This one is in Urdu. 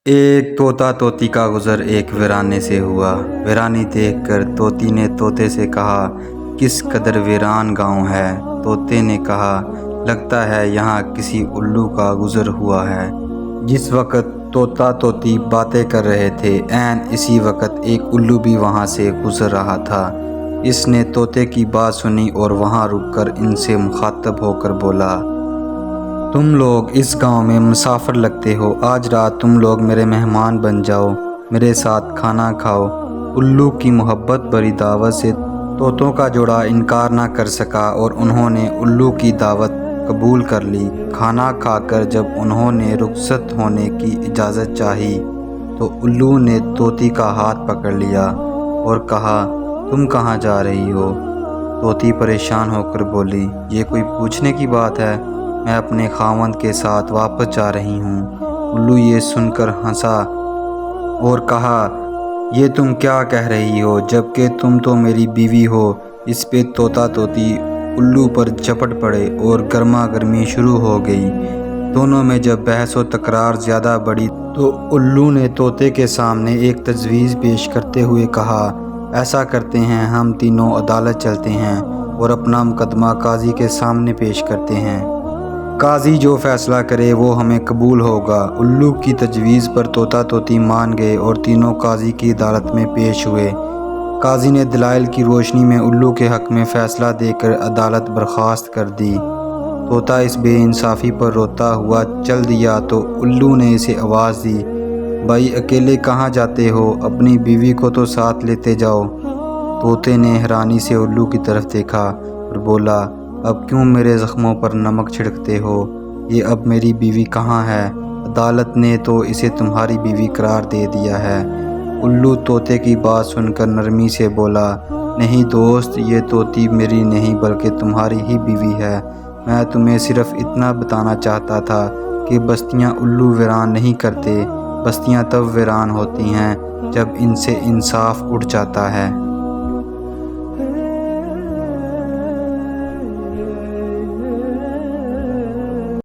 ایک طوطا طوطی کا گزر ایک ویرانے سے ہوا۔ ویرانی دیکھ کر طوطی نے طوطے سے کہا، کس قدر ویران گاؤں ہے۔ طوطے نے کہا، لگتا ہے یہاں کسی الو کا گزر ہوا ہے۔ جس وقت طوطا طوطی باتیں کر رہے تھے، عین اسی وقت ایک الو بھی وہاں سے گزر رہا تھا۔ اس نے طوطے کی بات سنی اور وہاں رک کر ان سے مخاطب ہو کر بولا، تم لوگ اس گاؤں میں مسافر لگتے ہو، آج رات تم لوگ میرے مہمان بن جاؤ، میرے ساتھ کھانا کھاؤ۔ الو کی محبت بھری دعوت سے طوطوں کا جوڑا انکار نہ کر سکا اور انہوں نے الو کی دعوت قبول کر لی۔ کھانا کھا کر جب انہوں نے رخصت ہونے کی اجازت چاہی تو الو نے طوطی کا ہاتھ پکڑ لیا اور کہا، تم کہاں جا رہی ہو؟ طوطی پریشان ہو کر بولی، یہ کوئی پوچھنے کی بات ہے، میں اپنے خاوند کے ساتھ واپس جا رہی ہوں۔ الو یہ سن کر ہنسا اور کہا، یہ تم کیا کہہ رہی ہو، جبکہ تم تو میری بیوی ہو۔ اس پہ طوطا طوطی الو پر جھپٹ پڑے اور گرما گرمی شروع ہو گئی۔ دونوں میں جب بحث و تکرار زیادہ بڑھی تو الو نے طوطے کے سامنے ایک تجویز پیش کرتے ہوئے کہا، ایسا کرتے ہیں، ہم تینوں عدالت چلتے ہیں اور اپنا مقدمہ قاضی کے سامنے پیش کرتے ہیں۔ قاضی جو فیصلہ کرے وہ ہمیں قبول ہوگا۔ الو کی تجویز پر طوطا طوطی مان گئے اور تینوں قاضی کی عدالت میں پیش ہوئے۔ قاضی نے دلائل کی روشنی میں الو کے حق میں فیصلہ دے کر عدالت برخاست کر دی۔ طوطا اس بے انصافی پر روتا ہوا چل دیا تو الو نے اسے آواز دی، بھائی اکیلے کہاں جاتے ہو، اپنی بیوی کو تو ساتھ لیتے جاؤ۔ طوطے نے حیرانی سے الو کی طرف دیکھا اور بولا، اب کیوں میرے زخموں پر نمک چھڑکتے ہو؟ یہ اب میری بیوی کہاں ہے؟ عدالت نے تو اسے تمہاری بیوی قرار دے دیا ہے۔ الو طوطے کی بات سن کر نرمی سے بولا، نہیں دوست، یہ طوطی میری نہیں بلکہ تمہاری ہی بیوی ہے۔ میں تمہیں صرف اتنا بتانا چاہتا تھا کہ بستیاں الو ویران نہیں کرتے، بستیاں تب ویران ہوتی ہیں جب ان سے انصاف اٹھ جاتا ہے۔